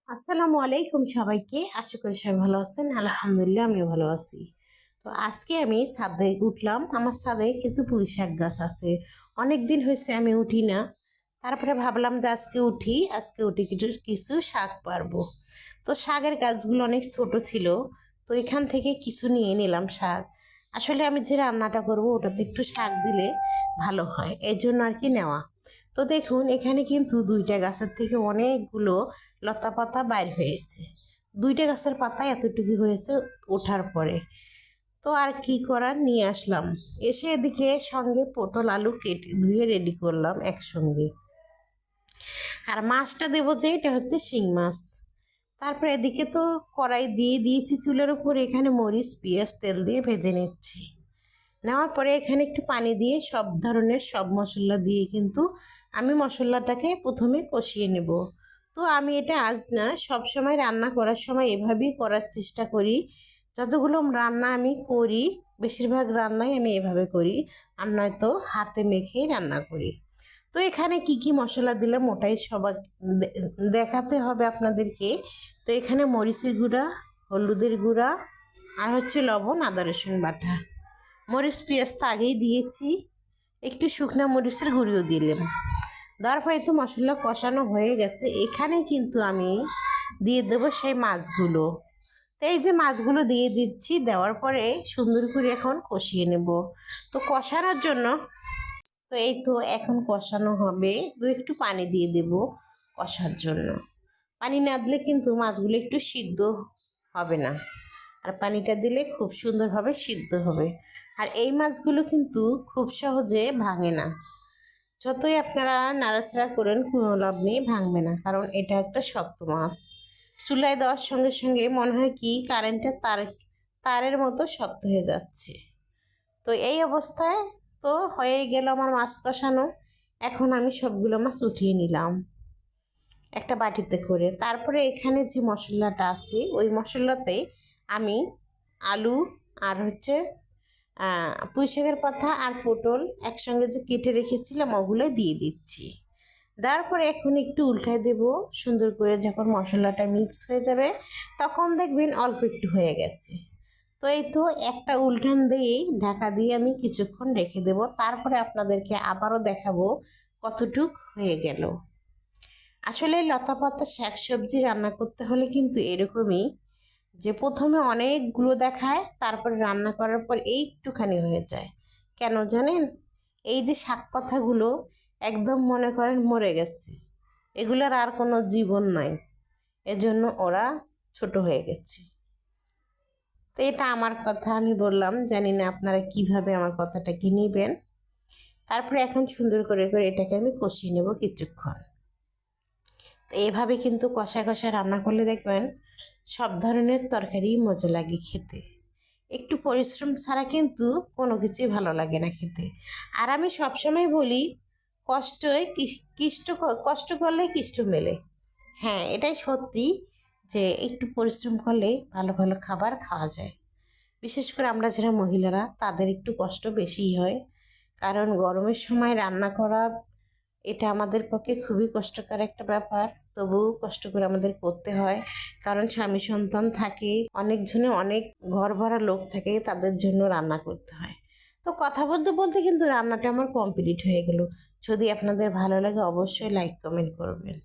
আসসালামু আলাইকুম সবাইকে। আশা করি সবাই ভালো আছেন। আলহামদুলিল্লাহ আমিও ভালো আছি। তো আজকে আমি ছাদে উঠলাম। আমার ছাদে কিছু পুঁই শাক গাছ আছে। অনেক দিন হয়েছে আমি উঠি না। তারপরে ভাবলাম যে আজকে উঠি, আজকে উঠে কিছু কিছু শাক পারবো। তো শাকের গাছগুলো অনেক ছোট ছিল। তো এখান থেকে কিছু নিয়ে নিলাম শাক। আসলে আমি যে রান্নাটা করব ওটাতে একটু শাক দিলে ভালো হয়, এই জন্য আর কি নেওয়া। তো দেখুন এখানে কিন্তু দুইটা গাছের থেকে অনেকগুলো লতা পাতা বাইর হয়েছে। দুইটা গাছের পাতা এতটুকু হয়েছে ওঠার পরে। তো আর কি করার, নিয়ে আসলাম। এসে এদিকে সঙ্গে পটল আলু কেটে ধুয়ে রেডি করলাম একসঙ্গে। আর মাছটা দেবো যে এটা হচ্ছে শিং মাছ। তারপরে এদিকে তো কড়াই দিয়ে দিয়েছি চুলের উপর। এখানে মরিচ পেঁয়াজ তেল দিয়ে ভেজে নিচ্ছি। নেওয়ার পরে এখানে একটু পানি দিয়ে সব ধরনের সব মশলা দিয়ে কিন্তু আমি মশলাটাকে প্রথমে কষিয়ে নেব। তো আমি এটা আজ না, সব সময় রান্না করার সময় এভাবেই করার চেষ্টা করি। যতগুলো রান্না আমি করি বেশিরভাগ রান্নাই আমি এভাবে করি, আর নয়তো হাতে মেখেই রান্না করি। তো এখানে কি কি মশলা দিলাম ওটাই সবাই দেখাতে হবে আপনাদেরকে। তো এখানে মরিচের গুঁড়া, হলুদের গুঁড়া, আর হচ্ছে লবণ, আদা রসুন বাটা। মরিচ পেঁয়াজ তো আগেই দিয়েছি, একটু শুকনো মরিচের গুঁড়িও দিলাম। দেওয়ার পরে তো মশলা কষানো হয়ে গেছে। এখানে কিন্তু আমি দিয়ে দেবো সেই মাছগুলো। তো এই যে মাছগুলো দিয়ে দিচ্ছি, দেওয়ার পরে সুন্দর করে এখন কষিয়ে নেব। তো কষানোর জন্য তো এই তো এখন কষানো হবে, তো একটু পানি দিয়ে দেব কষার জন্য। পানি না দিলে কিন্তু মাছগুলো একটু সিদ্ধ হবে না, আর পানিটা দিলে খুব সুন্দরভাবে সিদ্ধ হবে। আর এই মাছগুলো কিন্তু খুব সহজে ভাঙে না। যতই আপনারা নাড়াচাড়া করেন কোনো লাভ নেই, ভাঙবে না, কারণ এটা একটা শক্ত মাছ। চুলায় দেওয়ার সঙ্গে সঙ্গে মনে হয় কি কারেন্টের তারের মতো শক্ত হয়ে যাচ্ছে। তো এই অবস্থায় তো হয়ে গেল আমার মাছ কষানো। এখন আমি সবগুলো মাছ উঠিয়ে নিলাম একটা বাটিতে করে। তারপরে এখানে যে মশলাটা আছে ওই মশলাতে আমি আলু আর হচ্ছে পুঁই শাকের পাতা আর পটল একসঙ্গে যে কেটে রেখেছিলাম ওগুলো দিয়ে দিচ্ছি। দেওয়ার পরে এখন একটু উল্টায় দেব সুন্দর করে। যখন মশলাটা মিক্স হয়ে যাবে তখন দেখবেন অল্প একটু হয়ে গেছে। তো এই তো একটা উল্টান দিয়েই ঢাকা দিয়ে আমি কিছুক্ষণ রেখে দেব। তারপরে আপনাদেরকে আবারও দেখাবো কতটুক হয়ে গেল। আসলে লতা পাতা শাক সবজি রান্না করতে হলে কিন্তু এরকমই, যে প্রথমে অনেকগুলো দেখায়, তারপরে রান্না করার পর একটুখানি হয়ে যায়। কেন জানেন? এই যে শাক পাতাগুলো একদম মনে করেন মরে গেছে, এগুলোর আর কোনো জীবন নাই, এজন্য ওরা ছোট হয়ে গেছে। তো এটা আমার কথা আমি বললাম, জানি না আপনারা কিভাবে আমার কথাটাকে নেবেন। তারপরে এখন সুন্দর করে করে এটাকে আমি কষিয়ে নেব কিছুক্ষণ। তো এভাবে কিন্তু কষা কষা রান্না করলে দেখবেন সব ধরনের তরকারি মজা লাগে খেতে। একটু পরিশ্রম ছাড়া কিন্তু কোনো কিছুই ভালো লাগে না খেতে। আর আমি সবসময় বলি, কষ্টই কষ্ট করলে কিষ্ট মেলে। হ্যাঁ, এটাই সত্যি যে একটু পরিশ্রম করলে ভালো ভালো খাবার খাওয়া যায়। বিশেষ করে আমরা যারা মহিলারা তাদের একটু কষ্ট বেশিই হয়, কারণ গরমের সময় রান্না করা এটা আমাদের পক্ষে খুবই কষ্টকর একটা ব্যাপার। তবুও কষ্ট করে আমাদের করতে হয়, কারণ স্বামী সন্তান থাকে, অনেকজনে অনেক ঘর ভরা লোক থাকে, তাদের জন্য রান্না করতে হয়। তো কথা বলতে বলতে কিন্তু রান্নাটা আমার কমপ্লিট হয়ে গেল। যদি আপনাদের ভালো লাগে অবশ্যই লাইক কমেন্ট করবেন।